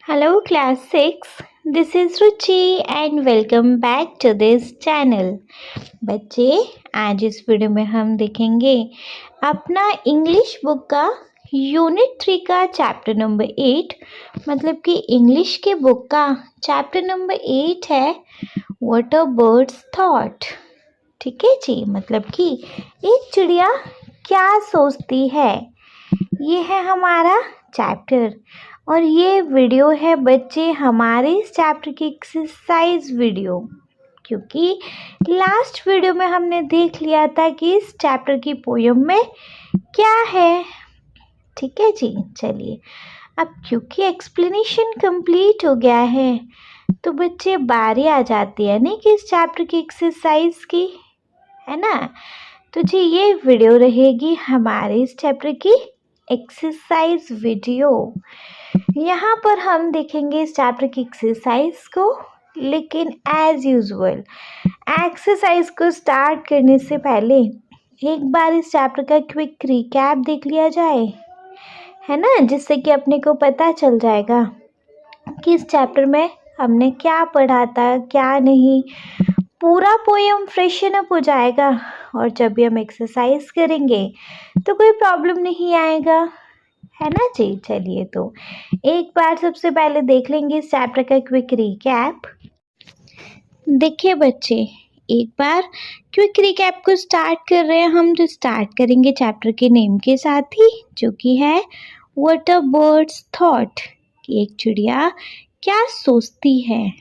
Hello class 6, this is Ruchi and welcome back to this channel. बच्चे आज इस video में हम देखेंगे अपना इंग्लिश बुक का यूनिट 3 का चैप्टर नंबर 8 मतलब कि इंग्लिश के बुक का चैप्टर नंबर 8 है व्हाट अ बर्ड्स थॉट। ठीक है जी, मतलब कि एक चिड़िया क्या सोचती है, ये है हमारा चैप्टर। और ये वीडियो है बच्चे हमारे इस चैप्टर की एक्सरसाइज वीडियो, क्योंकि लास्ट वीडियो में हमने देख लिया था कि इस चैप्टर की पोयम में क्या है। ठीक है जी, चलिए अब क्योंकि एक्सप्लेनेशन कंप्लीट हो गया है तो बच्चे बारी आ जाती है ना कि इस चैप्टर की एक्सरसाइज की, है ना। तो जी ये वीडियो रहेगी हमारे इस चैप्टर की एक्सरसाइज वीडियो। यहाँ पर हम देखेंगे इस चैप्टर की एक्सरसाइज को, लेकिन एज यूजुअल एक्सरसाइज को स्टार्ट करने से पहले एक बार इस चैप्टर का क्विक रिकैप देख लिया जाए, है ना, जिससे कि अपने को पता चल जाएगा कि इस चैप्टर में हमने क्या पढ़ा था क्या नहीं। पूरा पोयम फ्रेशन अप हो जाएगा और जब भी हम एक्सरसाइज करेंगे तो कोई प्रॉब्लम नहीं आएगा, है ना जी। चलिए तो एक बार सबसे पहले देख लेंगे इस चैप्टर का क्विक रिकैप। देखिए बच्चे, एक बार क्विक रिकैप को स्टार्ट कर रहे हैं हम, तो स्टार्ट करेंगे चैप्टर के नेम के साथ ही, जो कि है व्हाट अ बर्ड्स थॉट, कि एक चिड़िया क्या सोचती है।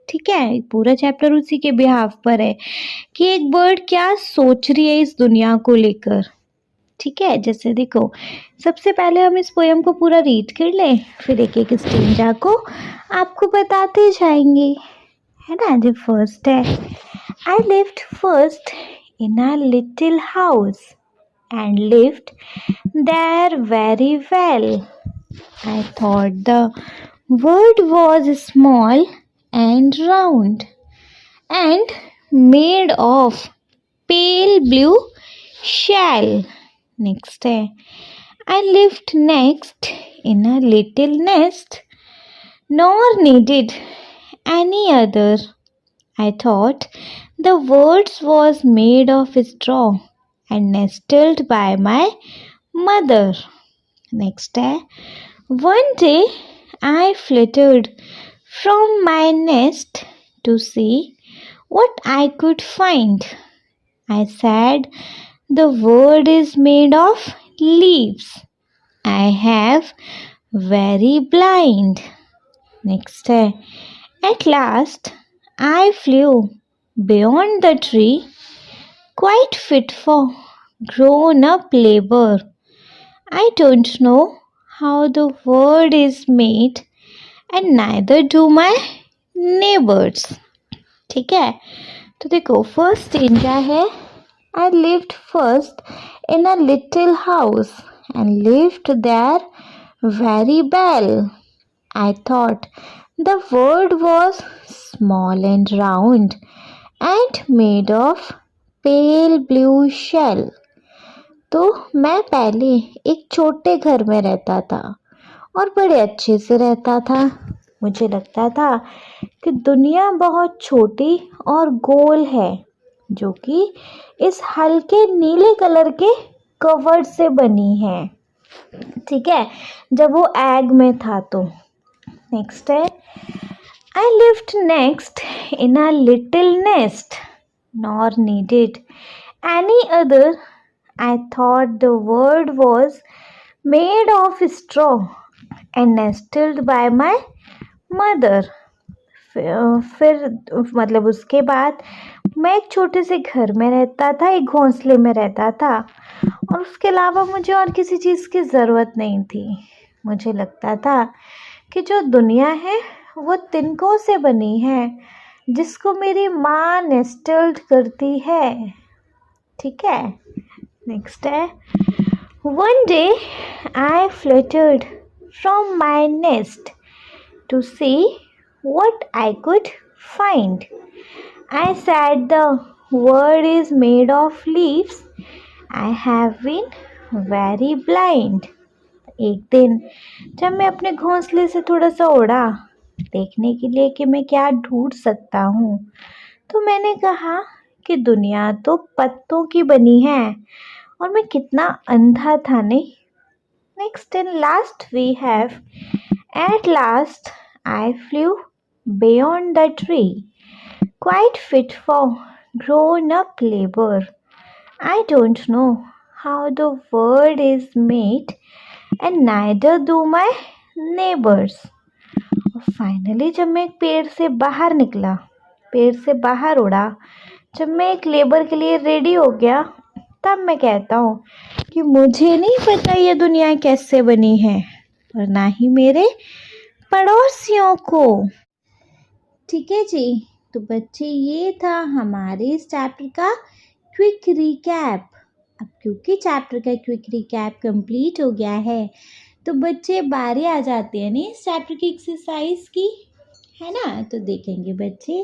ठीक है, पूरा चैप्टर उसी के बिहाफ पर है कि एक बर्ड क्या सोच रही है इस दुनिया को लेकर। ठीक है, जैसे देखो सबसे पहले हम इस पोयम को पूरा रीड कर लें, फिर एक एक स्टेंजा को आपको बताते जाएंगे, है ना। जो फर्स्ट है, I lived first in a little house and lived there very well. I thought the world was small and round and made of pale blue shell. Next है, I lived next in a little nest, nor needed any other. I thought the words was made of straw and nestled by my mother. Next है, one day I flitted from my nest to see what I could find. I said, the world is made of leaves. I have very blind. Next है, at last I flew beyond the tree, quite fit for grown up labor. I don't know how the world is made and neither do my neighbors. ठीक है, तो देखो first stanza है, I lived first in a little house and lived there very well. I thought the world was small and round and made of pale blue shell. तो मैं पहले एक छोटे घर में रहता था और बड़े अच्छे से रहता था। मुझे लगता था कि दुनिया बहुत छोटी और गोल है, जो कि इस हल्के नीले कलर के कवर से बनी है। ठीक है, जब वो एग में था तो। नेक्स्ट है, I lived next in a little nest nor needed any other. I thought the world was made of straw and nestled by my mother. फिर मतलब उसके बाद मैं एक छोटे से घर में रहता था, एक घोंसले में रहता था और उसके अलावा मुझे और किसी चीज़ की ज़रूरत नहीं थी। मुझे लगता था कि जो दुनिया है वो तिनकों से बनी है, जिसको मेरी माँ नेस्टल्ड करती है। ठीक है, नेक्स्ट है, one day I fluttered from my nest to see what I could find. I said the world is made of leaves. I have been very blind. एक दिन जब मैं अपने घोंसले से थोड़ा सा उड़ा देखने के लिए कि मैं क्या ढूंढ सकता हूँ, तो मैंने कहा कि दुनिया तो पत्तों की बनी है और मैं कितना अंधा था नहीं। Next and last we have at last I flew beyond the tree, quite fit for grown up labor. I don't know how the world is made, and neither do my neighbors. और finally जब मैं एक पेड़ से बाहर निकला, पेड़ से बाहर उड़ा, जब मैं एक लेबर के लिए रेडी हो गया, तब मैं कहता हूँ कि मुझे नहीं पता ये दुनिया कैसे बनी है और ना ही मेरे पड़ोसियों को। ठीक है जी, तो बच्चे ये था हमारे इस चैप्टर का क्विक रिकैप। अब क्योंकि चैप्टर का क्विक रिकैप कंप्लीट हो गया है, तो बच्चे बारी आ जाते हैं नहीं इस चैप्टर की एक्सरसाइज की, है ना। तो देखेंगे बच्चे,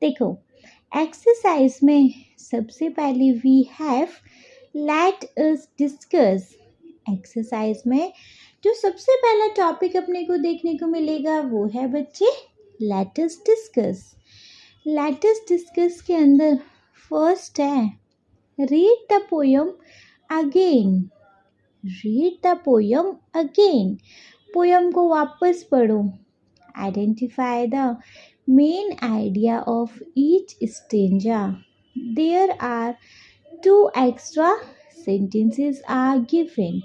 देखो एक्सरसाइज में सबसे पहले we have let us discuss. Exercise में जो सबसे पहला टॉपिक अपने को देखने को मिलेगा वो है बच्चे let us discuss. Let us discuss के अंदर फर्स्ट है read the poem again. Read the poem again, poem को वापस पढ़ो। Identify the main idea of each stanza. There are 2 extra sentences are given.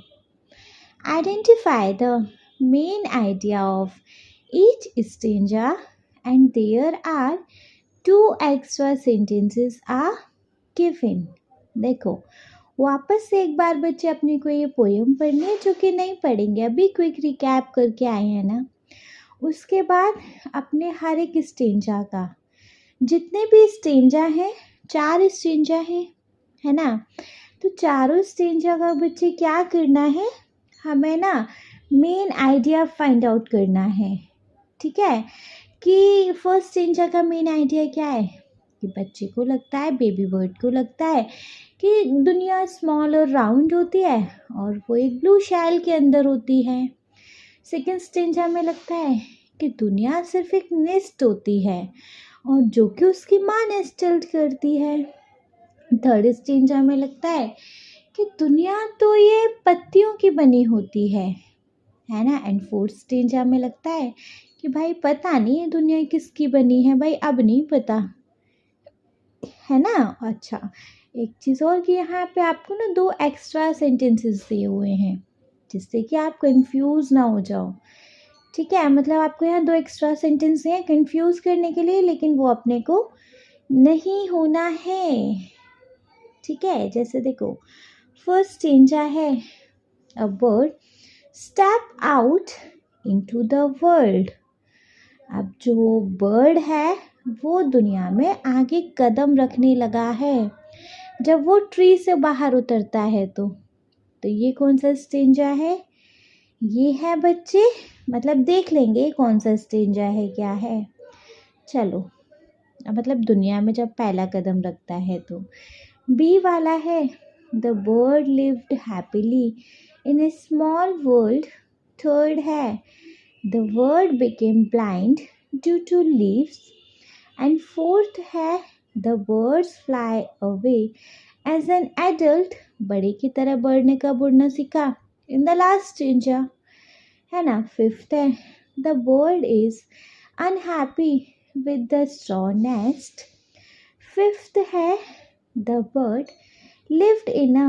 Identify the main idea of each stanza and there are 2 extra sentences are given. देखो वापस से एक बार बच्चे अपने को ये पोयम पढ़नी है, जो कि नहीं पढ़ेंगे, अभी क्विक रिकैप करके आए हैं ना। उसके बाद अपने हर एक स्टेंजा का, जितने भी स्टेंजा हैं, 4 स्टेंजा है ना, तो चारों स्टेंजा का बच्चे क्या करना है, हमें ना मेन आइडिया फाइंड आउट करना है। ठीक है, कि फर्स्ट स्टेंजा का मेन आइडिया क्या है कि बच्चे को लगता है, बेबी बर्ड को लगता है कि दुनिया स्मॉल और राउंड होती है और वो एक ब्लू शैल के अंदर होती है। सेकेंड स्टेंजा में लगता है कि दुनिया सिर्फ एक नेस्ट होती है और जो कि उसकी माँ नेस्टल्ड करती है। थर्ड स्टेंजा में लगता है कि दुनिया तो ये पत्तियों की बनी होती है ना। एंड फोर्थ स्टेंजा में लगता है कि भाई पता नहीं ये दुनिया किसकी बनी है, भाई अब नहीं पता, है ना। अच्छा, एक चीज़ और कि यहाँ पे आपको ना 2 एक्स्ट्रा सेंटेंसेस दिए हुए हैं जिससे कि आप कंफ्यूज ना हो जाओ। ठीक है, मतलब आपको यहाँ 2 एक्स्ट्रा सेंटेंस हैं कंफ्यूज करने के लिए, लेकिन वो अपने को नहीं होना है। ठीक है, जैसे देखो फर्स्ट स्टेंजा है a bird step out into the world. अब जो बर्ड है वो दुनिया में आगे कदम रखने लगा है जब वो ट्री से बाहर उतरता है। तो ये कौन सा स्टेंजा है, ये है बच्चे, मतलब देख लेंगे कौन सा स्टेंजा है, क्या है। चलो, मतलब दुनिया में जब पहला कदम रखता है तो बी वाला है the bird lived happily in a small world. Third है the word became blind due to leaves. And fourth है the birds fly away as an adult. बड़े की तरह बर्ड ने कब उड़ना सीखा, इन द लास्ट स्टेंजा, है ना। फिफ्थ है the bird is unhappy with the straw nest. Fifth है the bird lived in a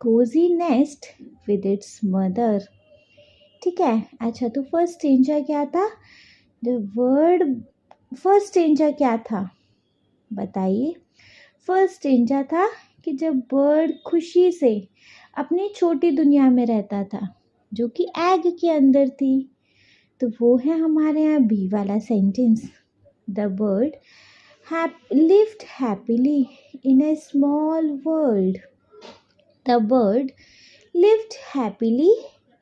cozy nest with its mother. ठीक है, अच्छा तो फर्स्ट स्टेंजा क्या था, द वर्ड, फर्स्ट स्टेंजा क्या था बताइए। फर्स्ट स्टेंजा था कि जब बर्ड खुशी से अपनी छोटी दुनिया में रहता था जो कि एग के अंदर थी, तो वो है हमारे यहाँ बी वाला sentence, the bird lived happily in a small world. The bird lived happily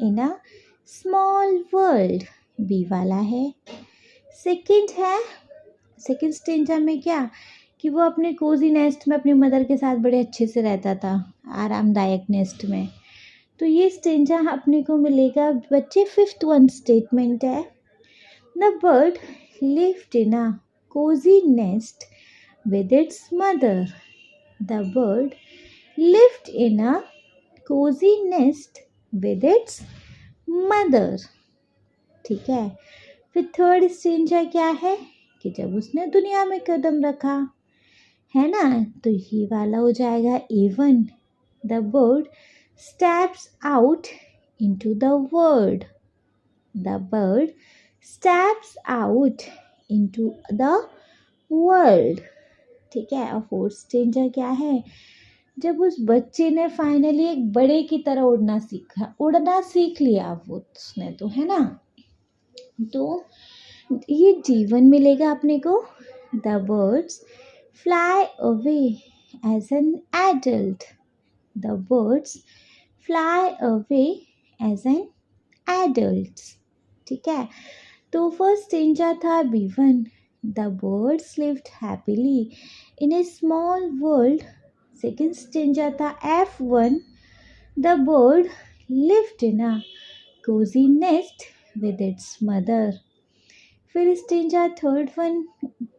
in a small world. B वाला है। सेकंड है, सेकंड स्टेंजा में क्या कि वो अपने कोजी नेस्ट में अपनी मदर के साथ बड़े अच्छे से रहता था, आरामदायक नेस्ट में। तो ये स्टेंजा अपने को मिलेगा बच्चे। फिफ्थ वन स्टेटमेंट है, the bird lived in a cosy nest with its mother. The bird lived in a cozy nest with its mother. ठीक है। फिर थर्ड स्टेंजा क्या है कि जब उसने दुनिया में कदम रखा, है ना, तो ये वाला हो जाएगा A1. The bird steps out into the world. The bird steps out into the world. ठीक है। और फोर्थ स्टेंजा क्या है, जब उस बच्चे ने फाइनली एक बड़े की तरह उड़ना सीख लिया वो उसने, तो है ना, तो ये जीवन मिलेगा अपने को। The birds fly away as an adult. The birds fly away as an adult. ठीक है। तो फर्स्ट स्टेंजा था B1, the birds lived happily in a small world. Second stanza था F1, the bird lived in a cozy nest with its mother. फिर stanza third one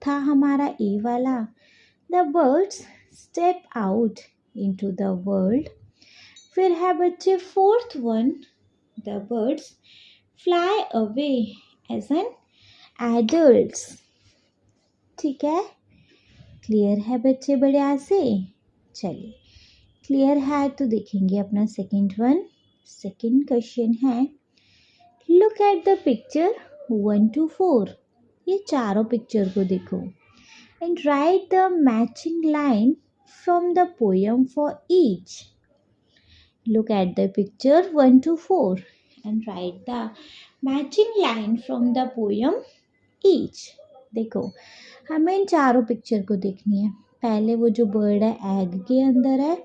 था हमारा A वाला, the birds step out into the world. फिर है बच्चे fourth one, the birds fly away as an adults. ठीक है। Clear है बच्चे बढ़िया से? चलिए, क्लियर है तो देखेंगे अपना सेकंड वन। सेकंड क्वेश्चन है, look at the picture 1 to 4. ये चारों पिक्चर को देखो and right the matching line from the poem for each. Look at the picture 1 to 4 and right the matching line from the poem each. देखो, हमें इन चारों picture को देखनी है। पहले वो जो बर्ड है एग के अंदर है,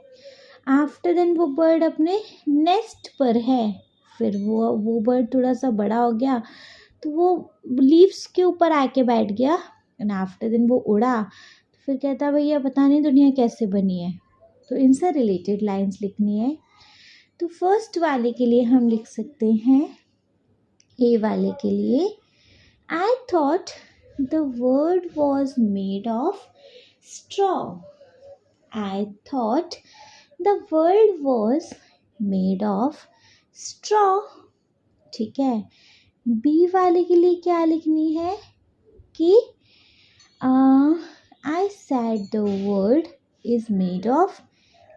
आफ्टर देन वो बर्ड अपने नेस्ट पर है, फिर वो बर्ड थोड़ा सा बड़ा हो गया तो वो लीव्स के ऊपर आके बैठ गया, एंड आफ्टर देन वो उड़ा, तो फिर कहता भैया पता नहीं दुनिया कैसे बनी है। तो इनसे रिलेटेड लाइंस लिखनी है। तो फर्स्ट वाले के लिए हम लिख सकते हैं, ए वाले के लिए, I thought the world was made of straw. I thought the world was made of straw. ठीक है। बी वाले के लिए क्या लिखनी है कि I said the world is made of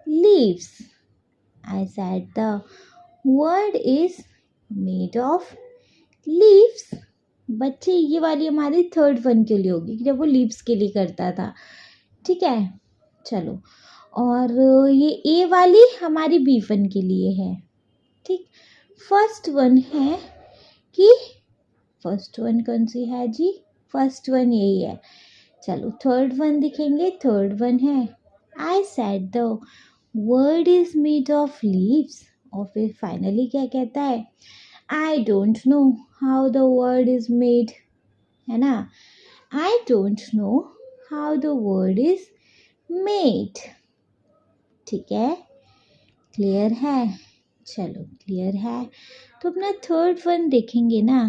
leaves. I said the world is made of leaves. बच्चे ये वाली हमारी थर्ड वन के लिए होगी, जब वो लीव्स के लिए करता था। ठीक है, चलो, और ये ए वाली हमारी B1 के लिए है। ठीक, फर्स्ट वन है कि फर्स्ट वन कौन सी है जी? फर्स्ट वन यही है। चलो थर्ड वन दिखेंगे। थर्ड वन है, I said the world is made of leaves, और फिर फाइनली क्या कहता है, I don't know how the world is made. है ना, I don't know how the world is made. ठीक है, क्लियर है? चलो क्लियर है तो अपना थर्ड वन देखेंगे ना।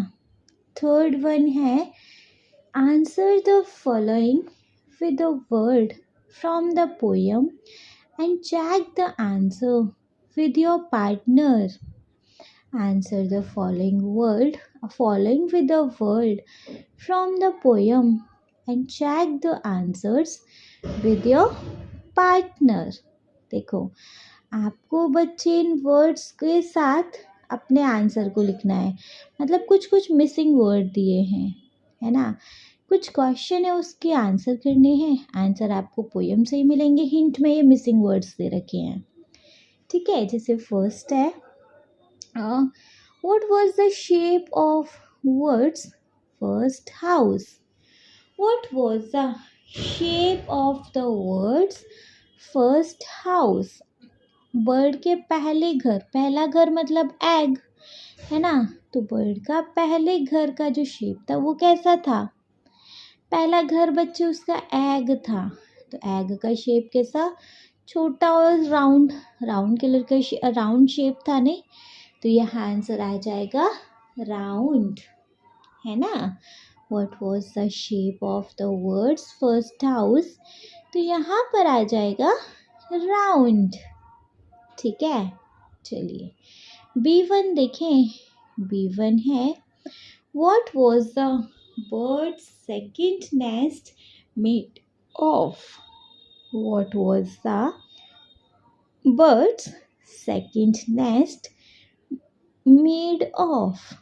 थर्ड वन है, answer the following with the word from the poem and check the answer with your partner. Answer the following with the word from the poem and check the answers with your partner. देखो, आपको बच्चे इन words के साथ अपने answer को लिखना है। मतलब कुछ कुछ मिसिंग वर्ड दिए हैं, है ना, कुछ क्वेश्चन है उसके आंसर करने हैं। आंसर आपको पोयम से ही मिलेंगे, हिंट में ये मिसिंग वर्ड्स दे रखे हैं। ठीक है, जैसे फर्स्ट है, what was the shape of words first house? What was the shape of the words first house? Bird के पहले घर, पहला घर मतलब एग, है ना, तो बर्ड का पहले घर का जो शेप था वो कैसा था? पहला घर बच्चे उसका एग था, तो एग का शेप कैसा? छोटा और राउंड, राउंड कलर का राउंड शेप था नहीं, तो यहाँ आंसर आ जाएगा राउंड, है ना। What was the shape of the words first house, तो यहाँ पर आ जाएगा राउंड, ठीक है। चलिए B1 देखें, B1 है what was the bird second nest made of, what was the birds second nest made of,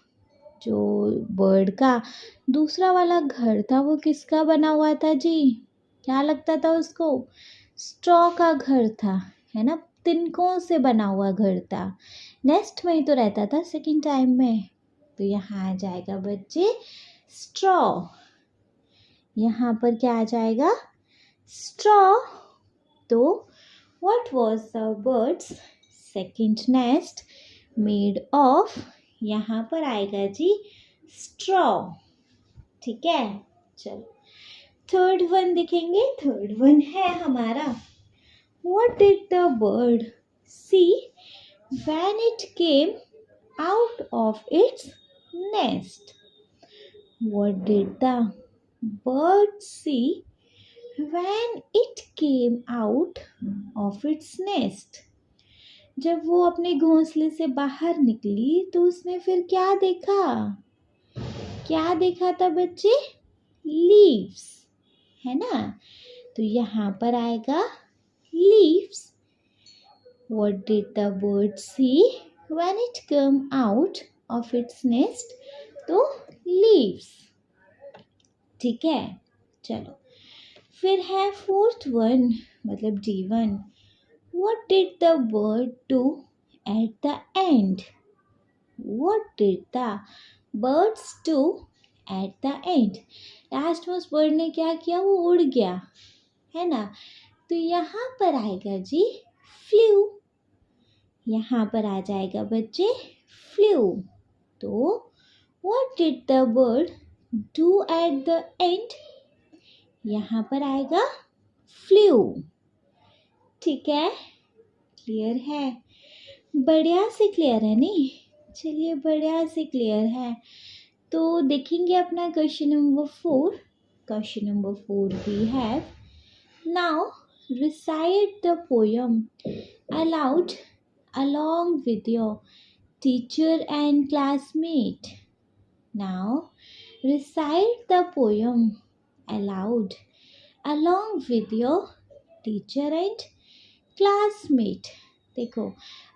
जो बर्ड का दूसरा वाला घर था वो किसका बना हुआ था जी, क्या लगता था उसको, स्ट्रॉ का घर था, है ना, तिनकों से बना हुआ घर था, नेस्ट में ही तो रहता था सेकेंड टाइम में, तो यहाँ आ जाएगा बच्चे स्ट्रॉ, यहाँ पर क्या आ जाएगा स्ट्रॉ। तो what was the birds second nest made of, यहाँ पर आएगा जी स्ट्रॉ, ठीक है। चलो थर्ड वन देखेंगे, थर्ड वन है हमारा what did the bird see when it came out of its nest, what did the bird see when it came out of its nest, जब वो अपने घोंसले से बाहर निकली तो उसने फिर क्या देखा, क्या देखा था बच्चे, लीव्स, है ना, तो यहाँ पर आएगा leaves. What did the bird see when it come out of its nest, तो लीव्स, ठीक है। चलो फिर है फोर्थ वन, मतलब D1, what did the bird do at the end, what did the birds do at the end, last में उस bird ने क्या किया, वो उड़ गया, है ना, तो यहाँ पर आएगा जी फ्लू, यहाँ पर आ जाएगा बच्चे फ्लू। तो what did the bird do at the end, यहाँ पर आएगा फ्लू, ठीक है, क्लियर है, बढ़िया से क्लियर है नहीं, चलिए बढ़िया से क्लियर है। तो देखेंगे अपना question number 4, question number 4 we have now recite the poem aloud along with your teacher and classmate, now recite the poem aloud along with your teacher and classmate. देखो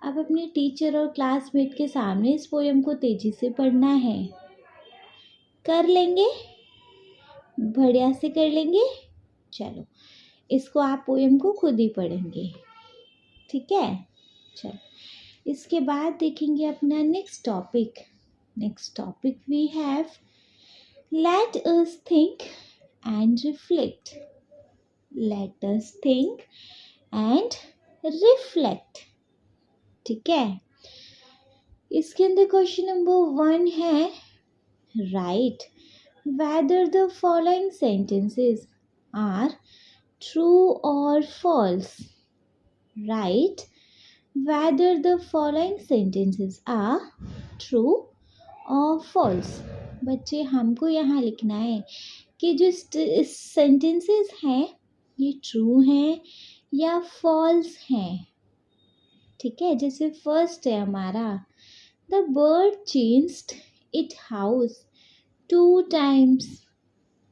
अब अपने टीचर और क्लासमेट के सामने इस पोयम को तेजी से पढ़ना है, कर लेंगे, बढ़िया से कर लेंगे। चलो इसको आप पोयम को खुद ही पढ़ेंगे, ठीक है। चलो इसके बाद देखेंगे अपना next topic, next topic we have let us think and reflect, let us think and reflect, ठीक है। इसके अंदर क्वेश्चन नंबर 1 है right whether the following sentences are true or false, write whether the following sentences are true or false। बच्चे हमको यहाँ लिखना है कि जो सेंटेंसेस हैं ये ट्रू हैं या फॉल्स हैं, ठीक है। जैसे फर्स्ट है हमारा the bird changed it house 2 times,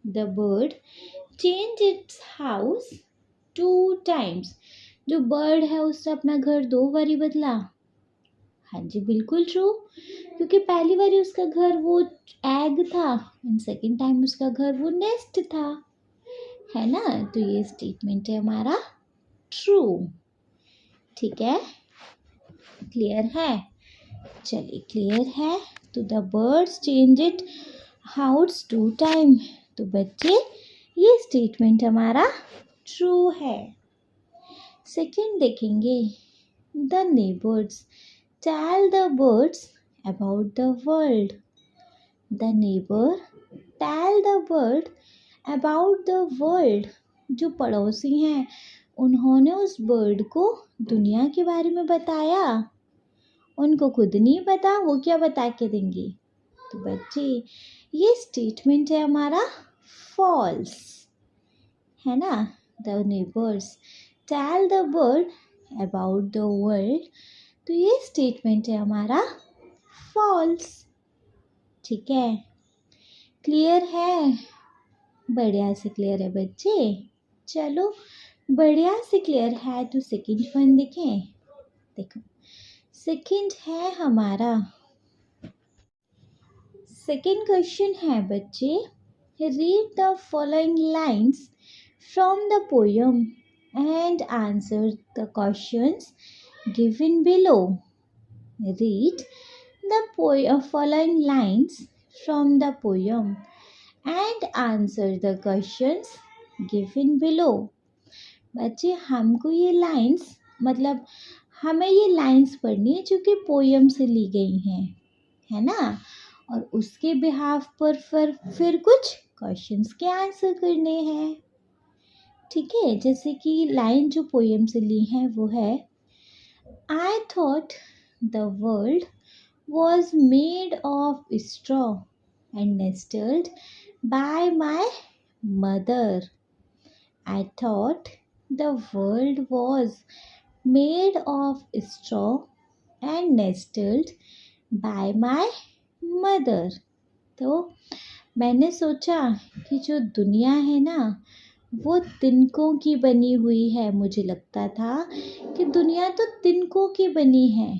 the bird change it's house 2 times, जो बर्ड है उसने अपना घर 2 बारी बदला, हाँ जी बिल्कुल ट्रू, क्योंकि पहली बारी उसका घर वो एग था एंड सेकेंड टाइम उसका घर वो नेस्ट था, है ना, तो ये स्टेटमेंट है हमारा ट्रू, ठीक है, क्लियर है। चलिए क्लियर है, तो the birds change it house 2 time, तो बच्चे ये स्टेटमेंट हमारा ट्रू है। सेकंड देखेंगे the neighbours tell the birds about the world, the neighbour tell the bird about the world, जो पड़ोसी हैं उन्होंने उस बर्ड को दुनिया के बारे में बताया। उनको खुद नहीं पता, वो क्या बता के देंगे। तो बच्चे ये स्टेटमेंट है हमारा फॉल्स, है ना। The neighbours tell the bird about the world, तो ये स्टेटमेंट है हमारा फॉल्स। ठीक है, क्लियर है? बढ़िया से क्लियर है बच्चे। चलो बढ़िया से क्लियर है तो सेकंड वन देखें। देखो सेकंड है हमारा, सेकंड क्वेश्चन है बच्चे, read the following lines from the poem and answer the questions given below. Read the following lines from the poem and answer the questions given below। बच्चे हमको ये lines मतलब हमें ये लाइन्स पढ़नी है जो कि पोयम से ली गई हैं, है ना। और उसके बिहाफ पर फिर कुछ क्वेश्चंस के आंसर करने हैं। ठीक है, जैसे कि लाइन जो पोयम से ली है वो है, आई thought the world was made of straw and nestled by my mother। I thought the world was made of straw and nestled by my mother। तो मैंने सोचा कि जो दुनिया है ना वो तिनकों की बनी हुई है। मुझे लगता था कि दुनिया तो तिनकों की बनी है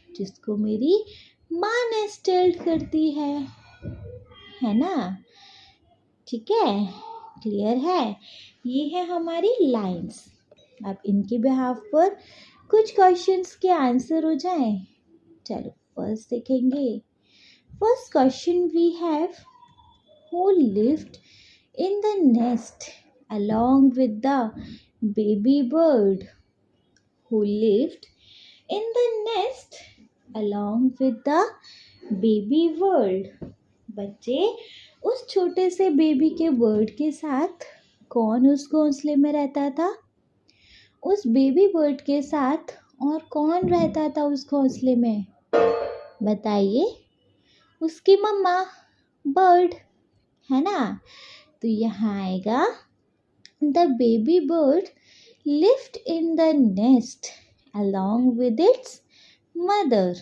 जिसको मेरी माँ ने स्टेल्ड करती है ना। ठीक है, क्लियर है? ये है हमारी लाइंस। अब इनके बिहाफ पर कुछ क्वेश्चंस के आंसर हो जाएं। चलो फर्स्ट देखेंगे। First question we have, who lived in the nest along with the baby bird। Who lived in the nest along with the baby bird। बच्चे उस छोटे से बेबी के बर्ड के साथ कौन उस घोंसले में रहता था? उस बेबी बर्ड के साथ और कौन रहता था उस घोंसले में? बताइए। उसकी मम्मा बर्ड, है ना। तो यहाँ आएगा, the baby bird lived in the nest along with its mother।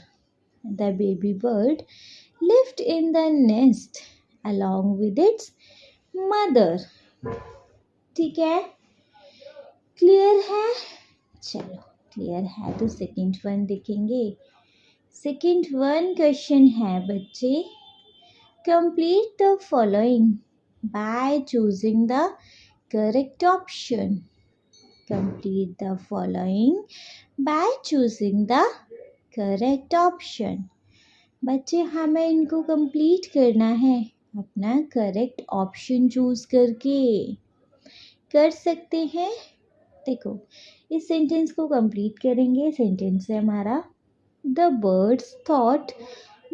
The baby bird lived in the nest along with its mother। ठीक है, क्लियर है? चलो क्लियर है तो सेकंड वन देखेंगे। सेकंड वन क्वेश्चन है बच्चे, complete the following by choosing the correct option. Complete the following by choosing the correct option। बच्चे हमें इनको कंप्लीट करना है अपना करेक्ट ऑप्शन चूज करके। कर सकते हैं। देखो इस सेंटेंस को कंप्लीट करेंगे। सेंटेंस है हमारा, the birds thought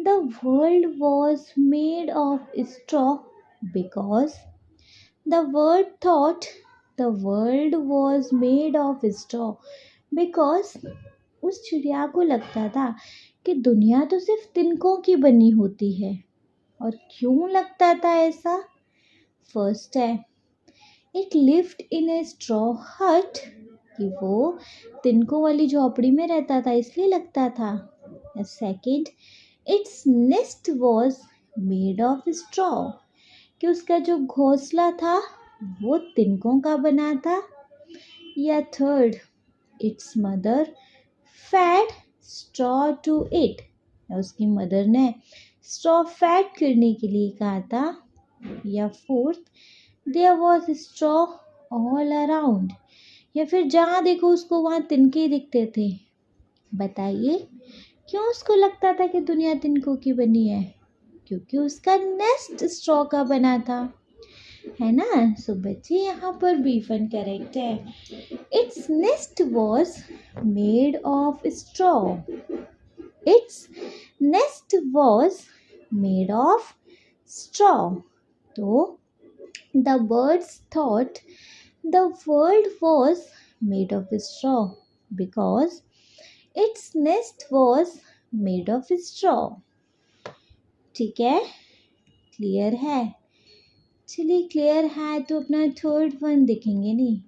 the world was made of straw because the word thought The world was made of straw because उस चिड़िया को लगता था कि दुनिया तो सिर्फ तिनकों की बनी होती है। और क्यों लगता था ऐसा? फर्स्ट है, It lived in a straw hut, कि वो तिनकों वाली झोपड़ी में रहता था इसलिए लगता था। Second, Its nest was made of straw, कि उसका जो घोंसला था वो तिनकों का बना था। या third, its mother fed straw to it, उसकी मदर ने स्ट्रॉ फैड करने के लिए कहा था। या fourth, there was straw all around, या फिर जहाँ देखो उसको वहाँ तिनके दिखते थे। बताइए क्यों उसको लगता था कि दुनिया तिनकों की बनी है? क्योंकि उसका नेस्ट स्ट्रॉ का बना था, है ना। सो बच्चे यहाँ पर बी वन करेक्ट है। Its nest was made of straw. Its nest was made of straw. तो the birds thought the world was made of straw because its nest was made of straw. ठीक है, clear है? चलिए clear है तो अपना third one देखेंगे नहीं.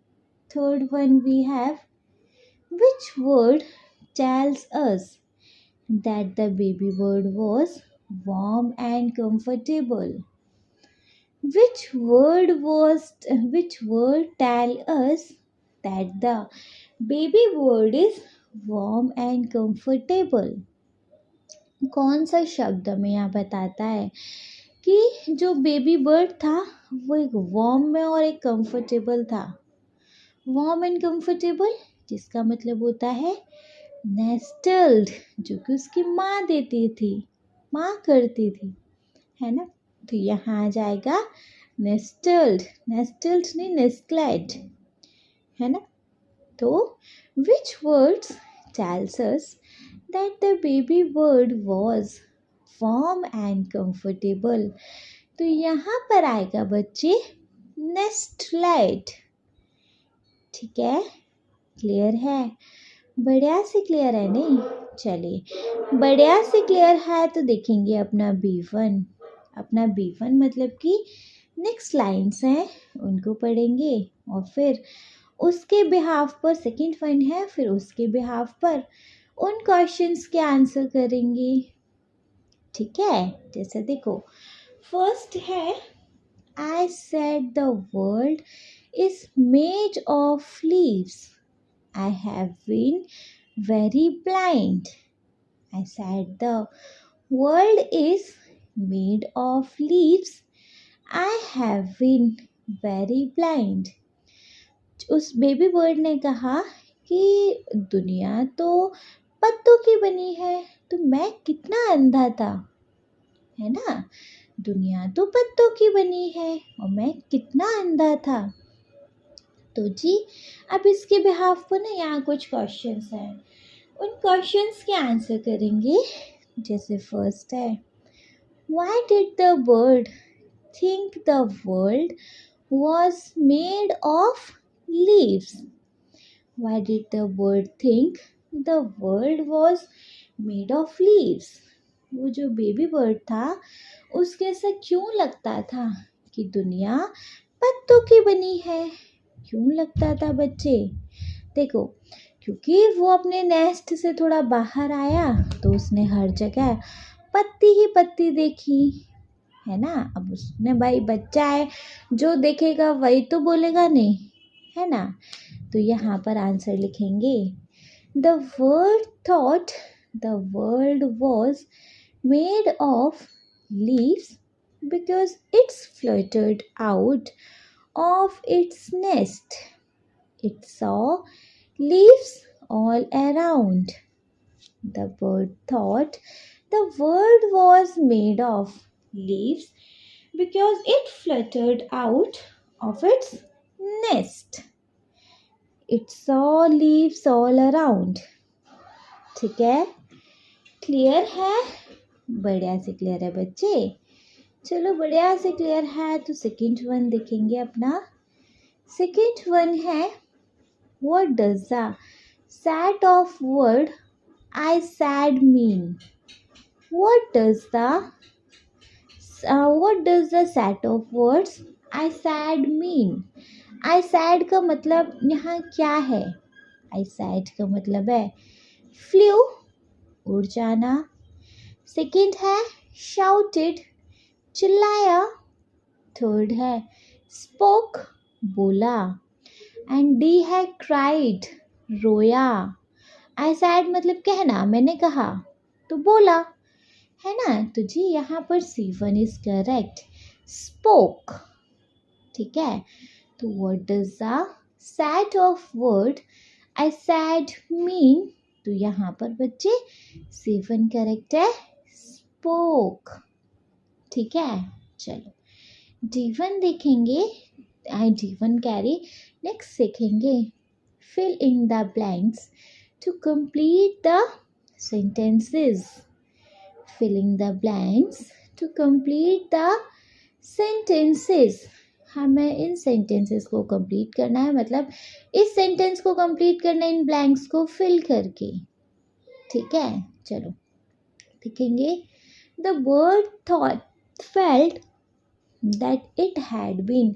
Third one we have which word tells us that the baby bird was warm and comfortable. Which word tell us that the baby bird is warm and comfortable? कौन सा शब्द हमें यहाँ बताता है कि जो बेबी बर्ड था वो एक वार्म में और एक कंफर्टेबल था. वार्म एंड कंफर्टेबल जिसका मतलब होता है नेस्टल्ड, जो कि उसकी माँ देती थी, माँ करती थी, है ना. तो यहाँ आ जाएगा नेस्टल्ड. नेस्टल्ड नहीं, नेस्टलेड, है ना. तो which words tells us that the baby bird was warm and comfortable? तो यहाँ पर आएगा बच्चे नेस्टलेड. ठीक है, क्लियर है? बढ़िया से क्लियर है नहीं? चलिए बढ़िया से क्लियर है तो देखेंगे अपना B1. अपना B1 मतलब कि नेक्स्ट लाइन्स हैं उनको पढ़ेंगे और फिर उसके बिहाफ पर सेकंड वन है, फिर उसके बिहाफ पर उन क्वेश्चंस के आंसर करेंगे. ठीक है, जैसे देखो फर्स्ट है I said the world is made of leaves. I have been very blind. I said the world is made of leaves. I have been very blind. उस बेबी बर्ड ने कहा कि दुनिया तो पत्तों की बनी है, तो मैं कितना अंधा था, है ना. दुनिया तो पत्तों की बनी है और मैं कितना अंधा था. तो जी अब इसके बिहाफ पर ना यहाँ कुछ क्वेश्चंस हैं, उन क्वेश्चंस के आंसर करेंगे. जैसे फर्स्ट है why did the bird think the world was made of leaves? Why did the bird think the world was made of leaves? वो जो बेबी बर्ड था उसके ऐसा क्यों लगता था कि दुनिया पत्तों की बनी है? क्यों लगता था बच्चे? देखो क्योंकि वो अपने नेस्ट से थोड़ा बाहर आया तो उसने हर जगह पत्ती ही पत्ती देखी, है ना. अब उसने भाई बच्चा है, जो देखेगा वही तो बोलेगा नहीं, है ना. तो यहाँ पर आंसर लिखेंगे the word thought the world was made of leaves because it's fluttered out of its nest. It saw leaves all around. The bird thought the world was made of leaves because it fluttered out of its nest. It saw leaves all around. ठीक है, clear है? बढ़िया से clear है बच्चे. चलो बढ़िया से क्लियर है तो सेकंड वन देखेंगे अपना. सेकंड वन है what does the set of word I sad mean? What does the set of words I sad mean? I sad का मतलब यहाँ क्या है? I sad का मतलब है flew, उड़ जाना. सेकंड है shouted, चिल्लाया. थर्ड है spoke, बोला. एंड डी है cried, रोया. I sad मतलब कहना, मैंने कहा तो बोला, है ना. तो जी यहाँ पर C1 इज करेक्ट, स्पोक. ठीक है, तो what does the set of word I sad mean? तो यहाँ पर बच्चे C1 करेक्ट है, स्पोक. ठीक है, चलो D1 देखेंगे. D1 कैरी नेक्स्ट सीखेंगे fill in the blanks to complete the sentences. Filling the blanks to complete the sentences. हमें इन सेंटेंसेस को कंप्लीट करना है, मतलब इस सेंटेंस को कंप्लीट करना है इन ब्लैंक्स को फिल करके। ठीक है, चलो देखेंगे। The bird thought felt that it had been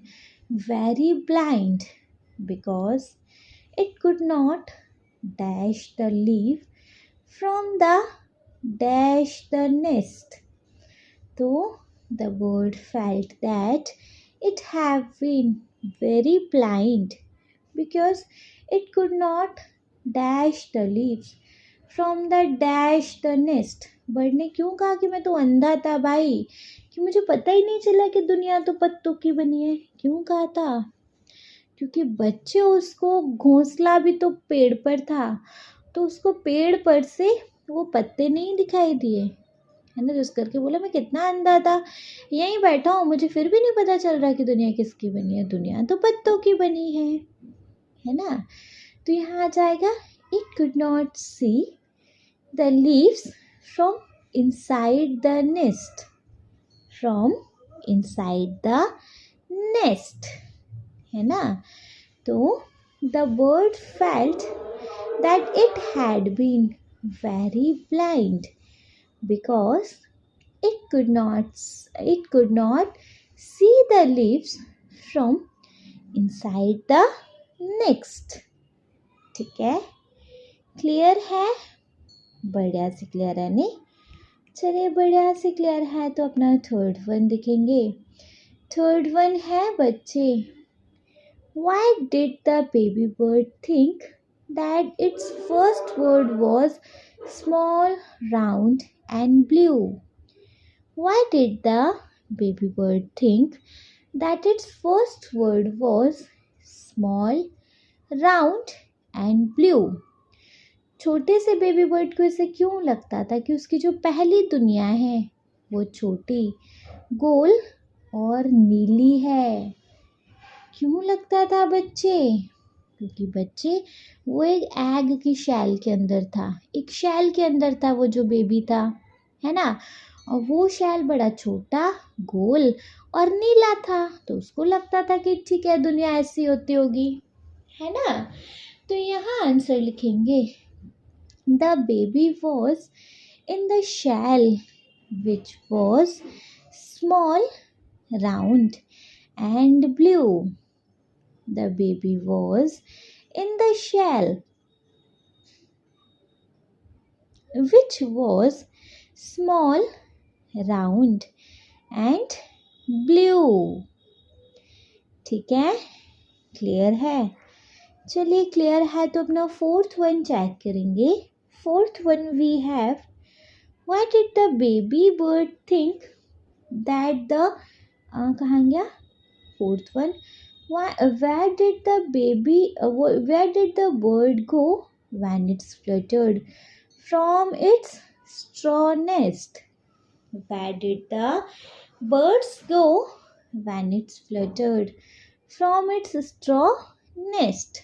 very blind because it could not dash the leaf from the dash the nest. So the bird felt that it had been very blind because it could not dash the leaves from the dash the nest. Bird ने क्यों कहा कि मैं तो अंधा था भाई, कि मुझे पता ही नहीं चला कि दुनिया तो पत्तों की बनी है। क्यों कहा था? क्योंकि बच्चे उसको घोंसला भी तो पेड़ पर था, तो उसको पेड़ पर से वो पत्ते नहीं दिखाई दिए, है ना। जिस करके बोला मैं कितना अंधा था, यहीं बैठा हूँ, मुझे फिर भी नहीं पता चल रहा कि दुनिया किसकी बनी है, दुनिया तो पत्तों की बनी है ना। तो यहाँ आ जाएगा it could not see the leaves from inside the nest, from inside the nest, है ना। तो the bird felt that it had been very blind because it could not see the leaves from inside the next. ठीक है, clear है? बढ़िया से clear है नहीं? चलिए बढ़िया से क्लियर है तो अपना थर्ड वन देखेंगे। थर्ड वन है बच्चे, why did the baby bird think that its first word was small, round and blue? Why did the baby bird think that its first word was small, round and blue? छोटे से baby bird को इसे क्यों लगता था कि उसकी जो पहली दुनिया है वो छोटी, गोल और नीली है? क्यों लगता था बच्चे? क्योंकि बच्चे वो एक एग की शैल के अंदर था, एक शैल के अंदर था वो जो बेबी था, है ना। और वो शैल बड़ा छोटा, गोल और नीला था, तो उसको लगता था कि ठीक है दुनिया ऐसी होती होगी, है ना। तो यहाँ आंसर लिखेंगे the baby was in the shell which was small, round and blue. The baby was in the shell which was small, round and blue. ठीक है, क्लियर है? चलिए क्लियर है तो अपना फोर्थ वन चेक करेंगे। Fourth one we have, why did the baby bird think that the कहाँ गया fourth one, where did the bird go when it's fluttered from its straw nest? Where did the birds go when it's fluttered from its straw nest?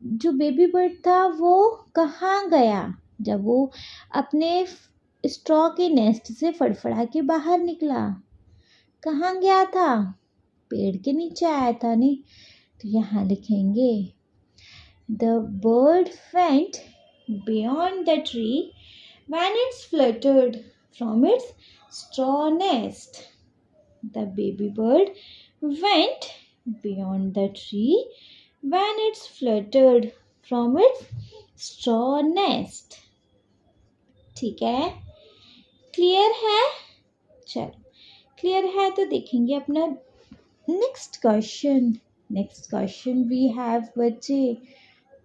जो baby bird था वो कहाँ गया जब वो अपने स्ट्रॉ के नेस्ट से फड़फड़ा के बाहर निकला? कहाँ गया था? पेड़ के नीचे आया था नहीं। तो यहाँ लिखेंगे the bird went beyond the tree when it's fluttered from its straw nest. The baby bird went beyond the tree when it's fluttered from its straw nest. ठीक है, क्लियर है? चलो क्लियर है तो देखेंगे अपना Next question we have बच्चे,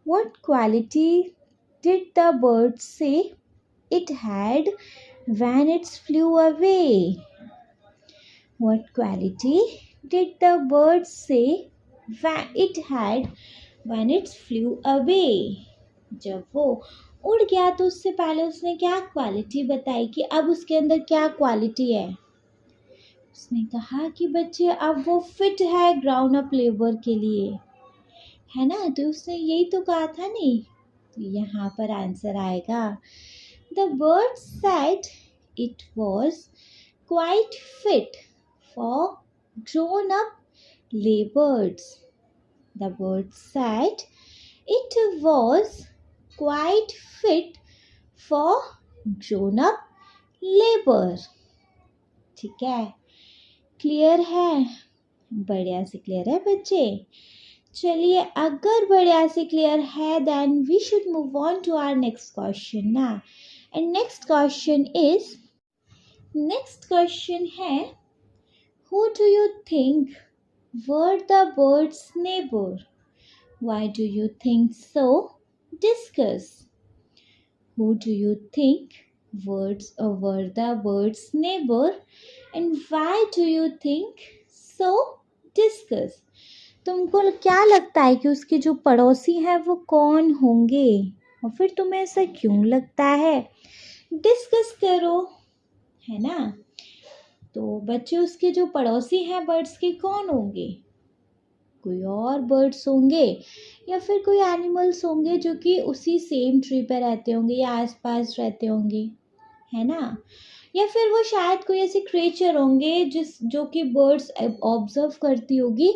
what quality did the bird say it had when it flew away? What quality did the bird say it had when it flew away? जब वो उड़ गया तो उससे पहले उसने क्या क्वालिटी बताई कि अब उसके अंदर क्या क्वालिटी है? उसने कहा कि बच्चे अब वो फिट है ग्राउंड अप लेबर के लिए, है ना। तो उसने यही तो कहा था नहीं। तो यहाँ पर आंसर आएगा the bird said it was quite fit for grown up lay birds. The bird said it was quite fit for grown-up labor. ठीक है, क्लियर है? बढ़िया से क्लियर है बच्चे? चलिए, अगर बढ़िया से क्लियर है then we should move on to our next question ना. एंड नेक्स्ट क्वेश्चन है, who do you think were the birds neighbour? Why do you think so? Discuss. Who do you think were the bird's neighbor and why do you think so? Discuss. तुमको क्या लगता है कि उसके जो पड़ोसी हैं वो कौन होंगे और फिर तुम्हें ऐसा क्यों लगता है? डिस्कस करो, है ना? तो बच्चे, उसके जो पड़ोसी हैं बर्ड्स के कौन होंगे? कोई और बर्ड्स होंगे या फिर कोई एनिमल्स होंगे जो कि उसी सेम ट्री पे रहते होंगे या आसपास रहते होंगे, है ना? या फिर वो शायद कोई ऐसे क्रिएचर होंगे जो कि बर्ड्स ऑब्जर्व करती होगी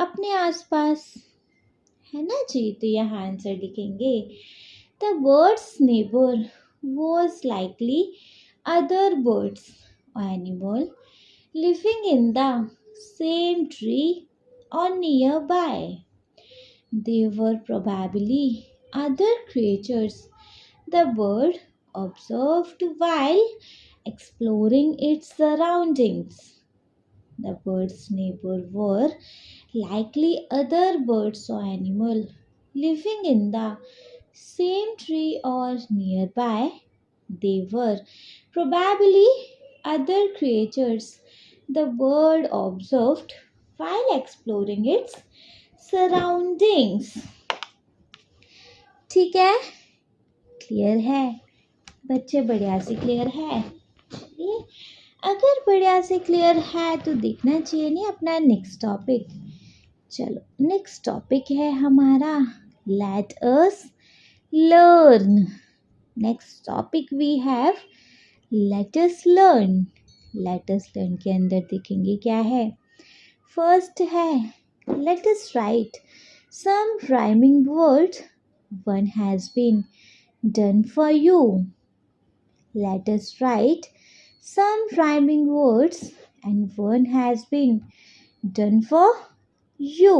अपने आसपास, है ना जी? तो यहाँ आंसर लिखेंगे, the birds neighbour was likely other birds or animal living in the same tree or nearby. They were probably other creatures the bird observed while exploring its surroundings. The bird's neighbor were likely other birds or animal living in the same tree or nearby. They were probably other creatures the bird observed while exploring its surroundings. ठीक है, clear है बच्चे? बढ़िया से clear है? चलिए, अगर बढ़िया से क्लियर है तो देखना चाहिए नहीं अपना नेक्स्ट टॉपिक. चलो, नेक्स्ट टॉपिक है हमारा let us learn. Next topic we have let us learn. Let us learn के अंदर देखेंगे क्या है. फर्स्ट है, let us write some rhyming words. One has been done for you. Let us write some rhyming words and one has been done for you.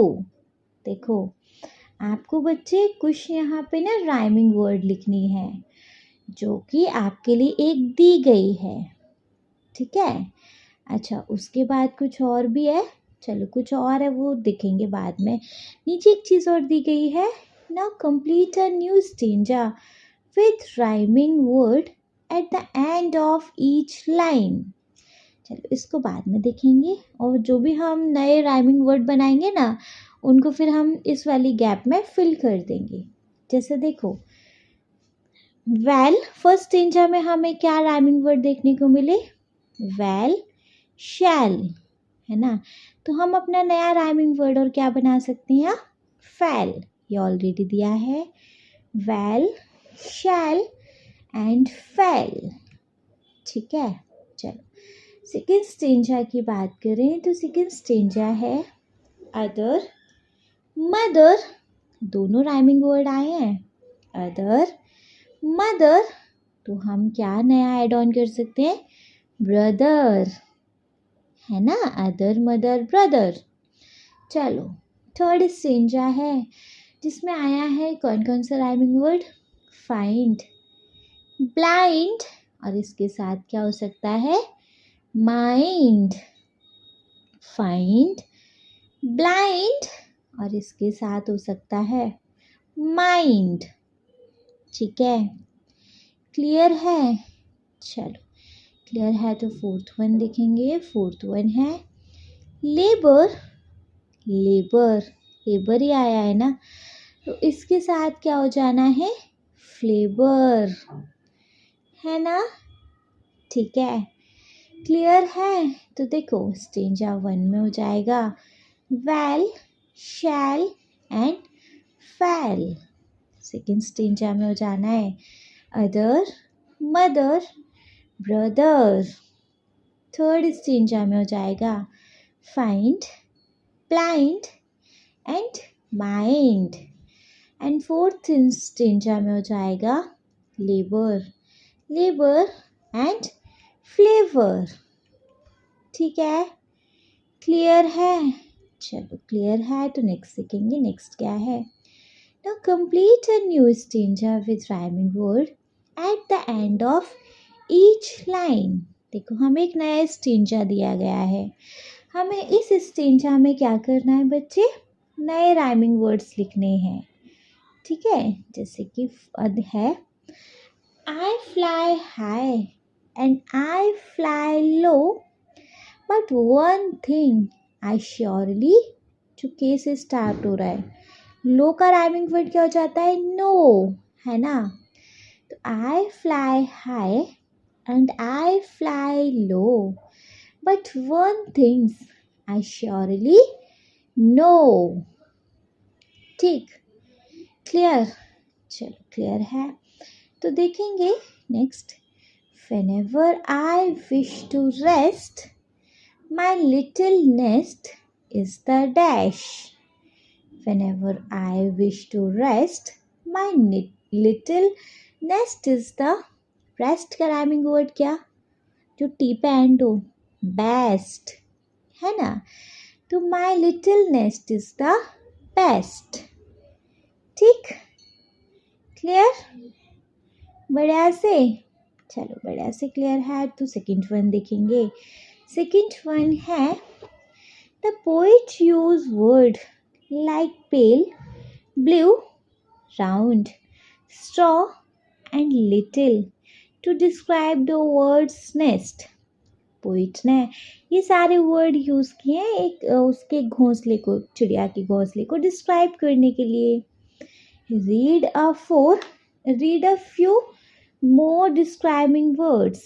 देखो, आपको बच्चे कुछ यहाँ पे ना राइमिंग वर्ड लिखनी है जो कि आपके लिए एक दी गई है. ठीक है, अच्छा, उसके बाद कुछ और भी है. चलो, कुछ और है वो दिखेंगे बाद में. नीचे एक चीज़ और दी गई है, now complete a new stanza with rhyming word at the end of each line. चलो, इसको बाद में देखेंगे और जो भी हम नए राइमिंग वर्ड बनाएंगे ना उनको फिर हम इस वाली गैप में फिल कर देंगे. जैसे देखो, वेल, फर्स्ट स्टेंजा में हमें क्या राइमिंग वर्ड देखने को मिले? वेल, शैल, है ना? तो हम अपना नया राइमिंग वर्ड और क्या बना सकते हैं? फैल. ये ऑलरेडी दिया है, वेल, शैल एंड फैल. ठीक है, चलो सेकेंड स्टेंजा की बात करें तो सेकेंड स्टेंजा है अदर, मदर. दोनों राइमिंग वर्ड आए हैं, अदर, मदर. तो हम क्या नया ऐड ऑन कर सकते हैं? ब्रदर, है ना? Other, mother, brother. चलो, थर्ड स्टेंजा है जिसमें आया है कौन कौन सा राइमिंग वर्ड? फाइंड, ब्लाइंड और इसके साथ क्या हो सकता है? माइंड. फाइंड, ब्लाइंड और इसके साथ हो सकता है माइंड. ठीक है, क्लियर है? चलो, क्लियर है तो फोर्थ वन देखेंगे. फोर्थ वन है लेबर. लेबर, लेबर ही आया है ना, तो इसके साथ क्या हो जाना है? फ्लेवर, है ना? ठीक है, क्लियर है? तो देखो, स्टेंजा वन में हो जाएगा वेल, शैल एंड फैल. सेकेंड स्टेंजा में हो जाना है other, mother, brother. Third stanza में हो जाएगा find, blind and mind. And fourth stanza में हो जाएगा लेबर, लेबर एंड फ्लेवर. ठीक है, क्लियर है? चलो क्लियर है तो नेक्स्ट सीखेंगे. नेक्स्ट क्या है? Now complete a new stanza with rhyming word at the end of each line. देखो हमें एक नया स्टेंजा दिया गया है. हमें इस स्टेंजा में क्या करना है बच्चे? नए राइमिंग वर्ड्स लिखने हैं. ठीक है, जैसे कि है I fly high and I fly low, but one thing I surely, जो के से स्टार्ट हो रहा है, लो का राइमिंग वर्ड क्या हो जाता है? नो, है ना? तो I fly high and I fly low, but one thing I surely know. ठीक, क्लियर? चलो क्लियर है तो देखेंगे next. Whenever I wish to rest, my little nest is the dash. Whenever I wish to rest, my little nest is the, rest का rhyming word क्या? जो T पे and हो, बेस्ट, है ना? तो my little nest is the best. ठीक, clear? बढ़िया से. चलो बढ़िया से क्लियर है तो सेकंड वन देखेंगे. सेकंड वन है the poet use word like pale, blue, round, straw and little to describe the words nest. Poet ने ये सारे वर्ड यूज़ किए हैं एक उसके घोंसले को, चिड़िया के घोंसले को डिस्क्राइब करने के लिए. read a few more describing words.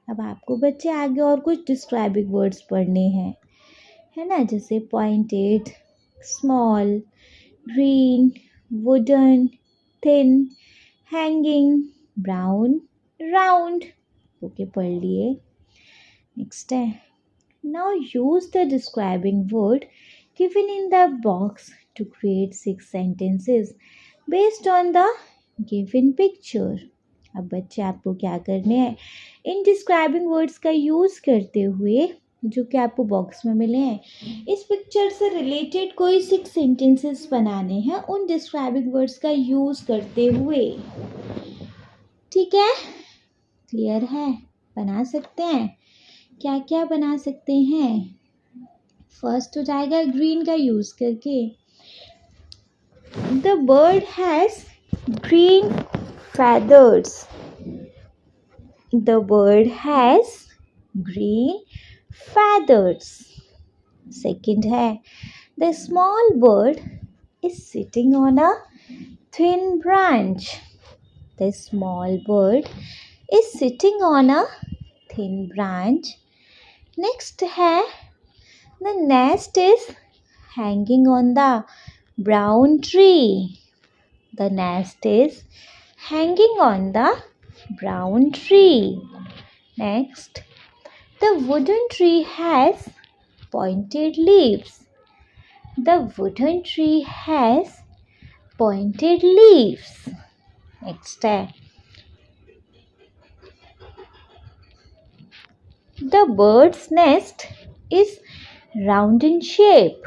अब आपको बच्चे आगे और कुछ डिस्क्राइबिंग वर्ड्स पढ़ने हैं, है ना? जैसे pointed, small, green, wooden, thin, hanging, brown, round. Okay, पढ़ लिए. नेक्स्ट है now use the describing word given in the box to create 6 sentences based on the given picture. अब बच्चे आपको क्या करने हैं? इन डिस्क्राइबिंग वर्ड्स का यूज़ करते हुए जो कि आपको बॉक्स में मिले हैं, इस पिक्चर से रिलेटेड कोई 6 सेंटेंसेस बनाने हैं उन डिस्क्राइबिंग वर्ड्स का यूज़ करते हुए. ठीक है, क्लियर है? बना सकते हैं. क्या क्या बना सकते हैं? फर्स्ट हो जाएगा ग्रीन का यूज़ करके. The bird has green feathers. The bird has green feathers. Second है the small bird is sitting on a thin branch. The small bird is sitting on a thin branch. Next है the nest is hanging on the brown tree. The nest is hanging on the brown tree. Next, the wooden tree has pointed leaves. The wooden tree has pointed leaves. Next, the bird's nest is round in shape.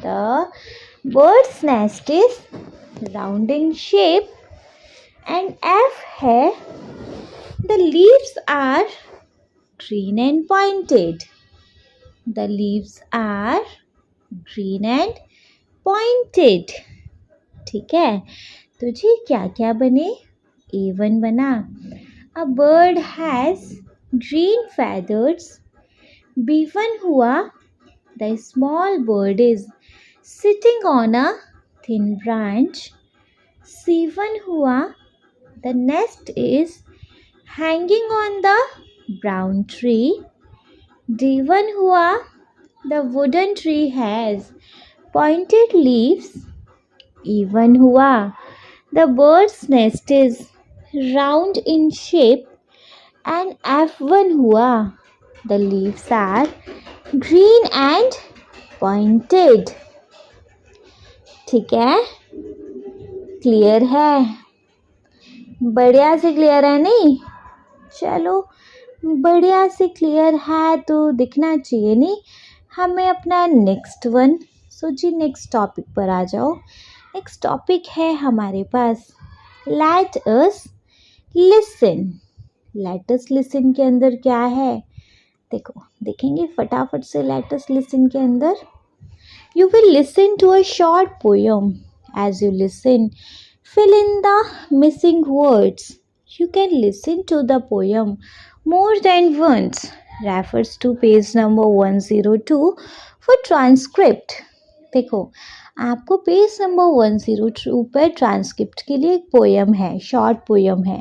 The bird's nest is round in shape. And F है the leaves are green and pointed. The leaves are green and pointed. ठीक है, तो जी क्या क्या बने? A1 बना. A bird has green feathers. B1 हुआ the small bird is sitting on a thin branch. C1 हुआ the nest is hanging on the brown tree. D1 हुआ the wooden tree has pointed leaves. E1 हुआ the bird's nest is round in shape. And F1 हुआ the leaves are green and pointed. ठीक है, clear है, बढ़िया से clear है नहीं? चलो बढ़िया से क्लियर है तो दिखना चाहिए नहीं हमें अपना नेक्स्ट वन। सो जी नेक्स्ट टॉपिक पर आ जाओ। नेक्स्ट टॉपिक है हमारे पास let us listen. Let us listen के अंदर क्या है देखो, देखेंगे फटाफट से। लेट अस लिसन के अंदर you will listen to a short poem. As you listen fill in the missing words. You can listen to the poem more than once. Refers to page number 102 for transcript. देखो आपको page number 102 पर transcript के लिए एक poem है, short poem है,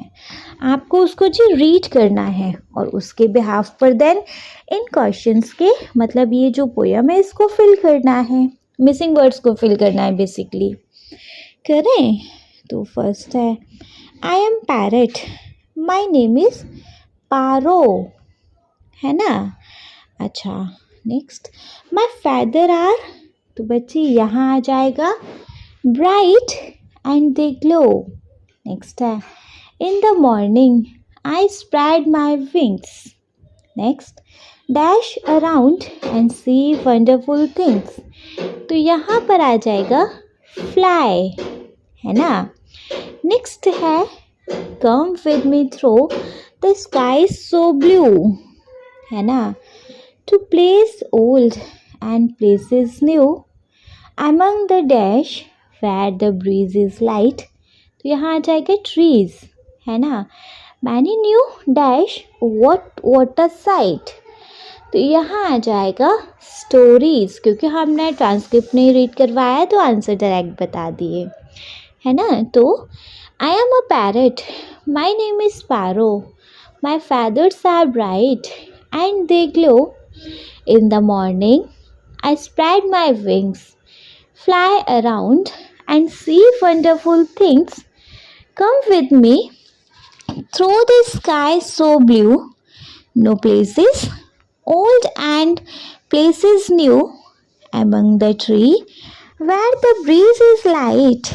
आपको उसको जी रीड करना है और उसके बिहाफ पर देन इन क्वेश्चंस के मतलब ये जो पोयम है इसको फिल करना है, मिसिंग वर्ड्स को फिल करना है बेसिकली। करें तो फर्स्ट है I am parrot, my name is Paro, है ना। अच्छा नेक्स्ट माई फादर आर, तो बच्चे यहाँ आ जाएगा bright and they glow. Next है in the morning I spread my wings. Next dash around and see wonderful things, तो यहाँ पर आ जाएगा फ्लाई, है ना। नेक्स्ट है come with me through the sky so blue, है ना। To place old and places new among the dash where the breeze is light, तो यहाँ आ जाएगा ट्रीज, है ना। Many new dash what a sight, तो यहाँ आ जाएगा स्टोरीज, क्योंकि हमने ट्रांसक्रिप्ट नहीं रीड करवाया तो आंसर डायरेक्ट बता दिए, है ना। तो I am a parrot, my name is sparrow, my feathers are bright and they glow, in the morning I spread my wings, fly around and see wonderful things, come with me through the sky so blue, no places old and places new among the tree where the breeze is light,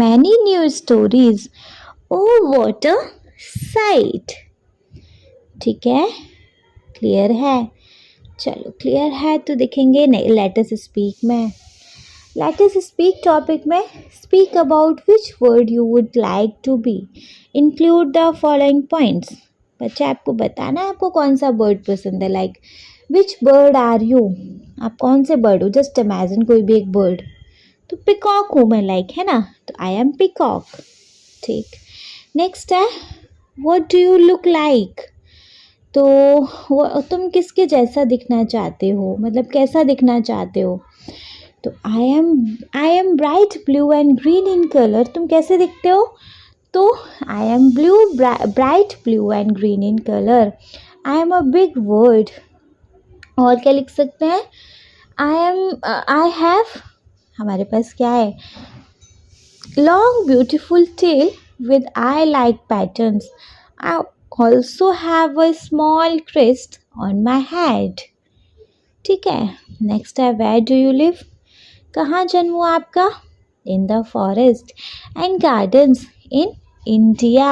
many new stories, oh what a sight। ठीक है, clear है। चलो clear है तो देखेंगे let us speak में। Let us speak topic में speak about which word you would like to be, include the following points. बच्चा आपको बताना है आपको कौन सा बर्ड पसंद है, like which bird are you, आप कौन से बर्ड हो। जस्ट इमेजिन कोई भी एक बर्ड, तो पिकॉक हूँ मैं, लाइक, है ना, तो आई एम पिकॉक। ठीक, नेक्स्ट है what do you look like, तो तुम किसके जैसा दिखना चाहते हो, मतलब कैसा दिखना चाहते हो। तो I M bright blue and green in colour, तुम कैसे दिखते हो, तो I M blue bright blue and green in colour. I am a big word, और क्या लिख सकते हैं, आई हैव, हमारे पास क्या है, long beautiful tail with eye like patterns, I also have a small crest on my head. ठीक है, नेक्स्ट है वेयर डू यू लिव, कहाँ जन्म हुआ आपका, in the forest and gardens in India,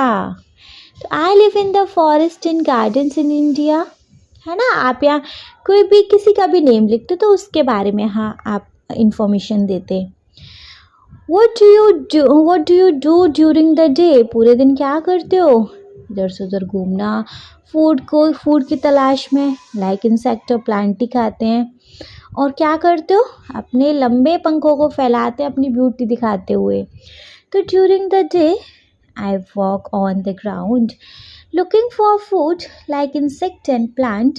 तो I live in the forest and gardens in India, है ना। आप यहाँ कोई भी किसी का भी नेम लिखते तो उसके बारे में हाँ आप इंफॉर्मेशन देते। What do you do during the day, पूरे दिन क्या करते हो, इधर से उधर घूमना, फूड की तलाश में, लाइक इंसेक्ट और प्लांट ही खाते हैं, और क्या करते हो, अपने लंबे पंखों को फैलाते अपनी ब्यूटी दिखाते हुए। तो during the day I walk on the ground looking for food like insect and plant.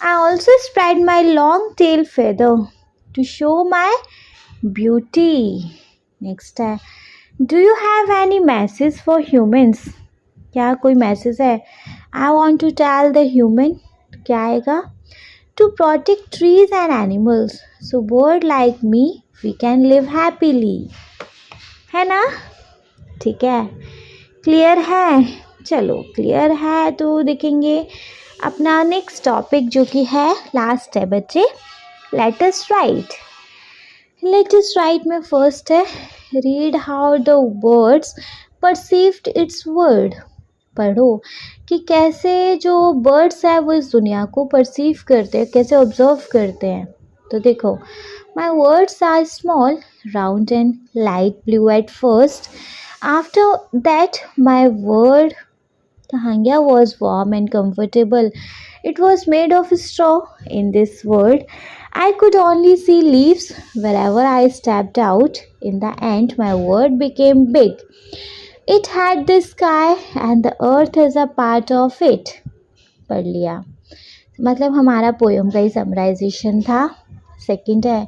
I also spread my long tail feather to show my beauty. Next है do you have any message for humans, क्या कोई message है। I want to tell the human, क्या आएगा, to protect trees and animals so bird like me we can live happily, है ना। ठीक है, क्लियर है। चलो क्लियर है तो देखेंगे अपना नेक्स्ट टॉपिक जो कि है लास्ट है बच्चे, let us right. Let us right में फर्स्ट है read how the birds perceived it's world. पढ़ो कि कैसे जो बर्ड्स है वो इस दुनिया को परसीव करते हैं, कैसे ऑब्जर्व करते हैं। तो देखो, my words are small, round and light blue at first. After that my word Kahangya was warm and comfortable. It was made of straw. In this world, I could only see leaves wherever I stepped out. In the end, my world became big. It had the sky and the earth as a part of it. पढ़ लिया, मतलब हमारा poem का ही summarization था। Second है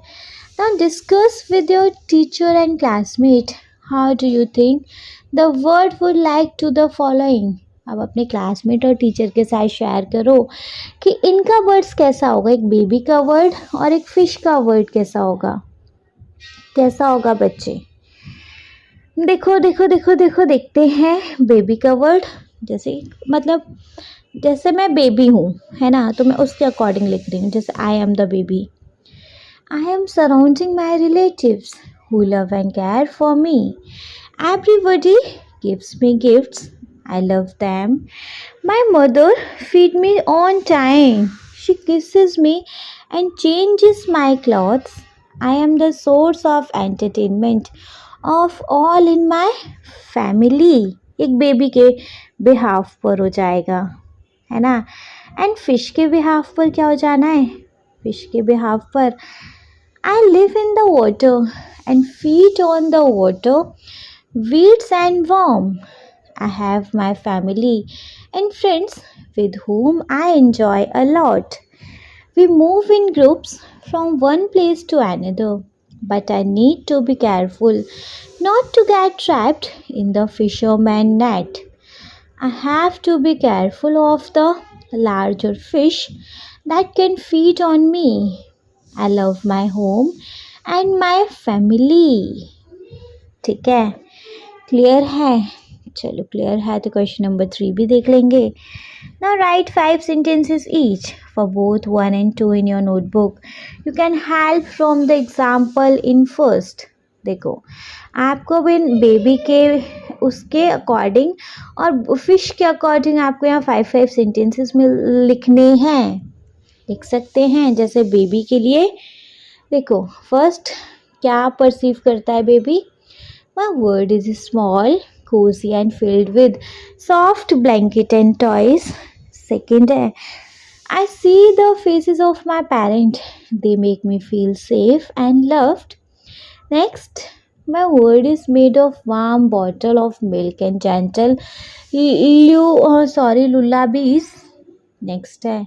now discuss with your teacher and classmate. How do you think the word would like to the following? अब अपने classmate और टीचर के साथ शेयर करो कि इनका वर्ड्स कैसा होगा, एक बेबी का वर्ड और एक फिश का वर्ड कैसा होगा, कैसा होगा बच्चे। देखो देखो देखो देखो देखते हैं बेबी का वर्ड। जैसे मतलब जैसे मैं बेबी हूँ, है ना, तो मैं उसके अकॉर्डिंग लिख रही हूँ। जैसे I am the baby, I am surrounding my relatives who love and care for me. Everybody gives me gifts. I love them. My mother feeds me on time. She kisses me and changes my clothes. I am the source of entertainment of all in my family. एक baby के behalf पर हो जाएगा, है ना। And fish के behalf पर क्या हो जाना है, फिश के बिहाफ पर I live in the water and feed on the water, weeds and worm. I have my family and friends with whom I enjoy a lot. We move in groups from one place to another, but I need to be careful not to get trapped in the fisherman net. I have to be careful of the larger fish that can feed on me. I love my home and my family. ठीक है, clear है। चलो clear है तो question number 3 भी देख लेंगे। Now write 5 sentences each for both 1 and 2 in your notebook. You can help from the example in first. देखो, आपको बिन बेबी के उसके अकॉर्डिंग और फिश के अकॉर्डिंग आपको यहाँ 5 सेंटेंसेस में लिखने हैं, लिख सकते हैं। जैसे बेबी के लिए देखो, फर्स्ट क्या परसीव करता है baby, my word is small, cozy and filled with soft blanket and toys. Second है I see the faces of my parents. They make me feel safe and loved. Next, my world is made of warm bottle of milk and gentle lullabies. Next है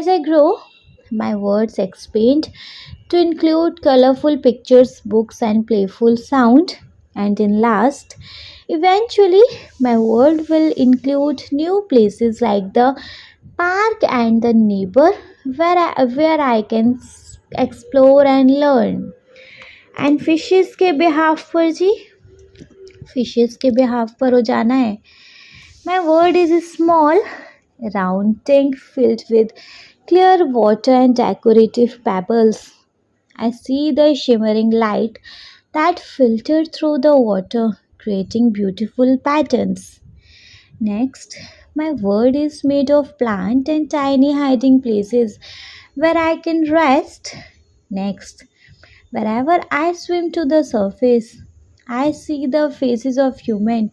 as I grow, my words expand to include colorful pictures, books and playful sound. And in last, eventually my world will include new places like the park and the neighbor where I can explore and learn. And fishes के behalf पर जी, fishes के behalf पर हो जाना है। My world is a small, round tank filled with clear water and decorative pebbles. I see the shimmering light that filtered through the water, creating beautiful patterns. Next, my world is made of plant and tiny hiding places where I can rest. Next, wherever I swim to the surface, I see the faces of human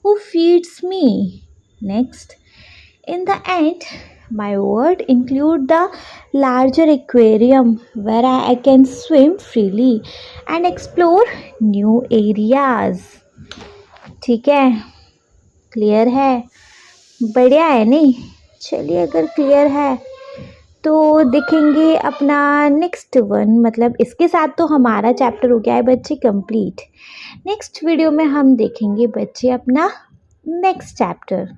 who feeds me. Next, in the end, my world include the larger aquarium where I can swim freely and explore new areas. ठीक है, clear है, बढ़िया है नहीं। चलिए अगर clear है तो देखेंगे अपना नेक्स्ट वन, मतलब इसके साथ तो हमारा चैप्टर हो गया है बच्चे कंप्लीट। नेक्स्ट वीडियो में हम देखेंगे बच्चे अपना नेक्स्ट चैप्टर।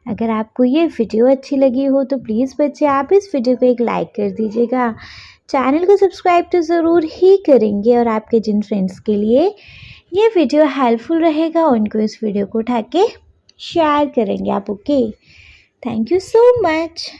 अगर आपको ये वीडियो अच्छी लगी हो तो प्लीज़ बच्चे आप इस वीडियो को एक लाइक कर दीजिएगा, चैनल को सब्सक्राइब तो ज़रूर ही करेंगे और आपके जिन फ्रेंड्स के लिए ये वीडियो हेल्पफुल रहेगा उनको इस वीडियो को उठा के शेयर करेंगे आप। Okay, thank you so much.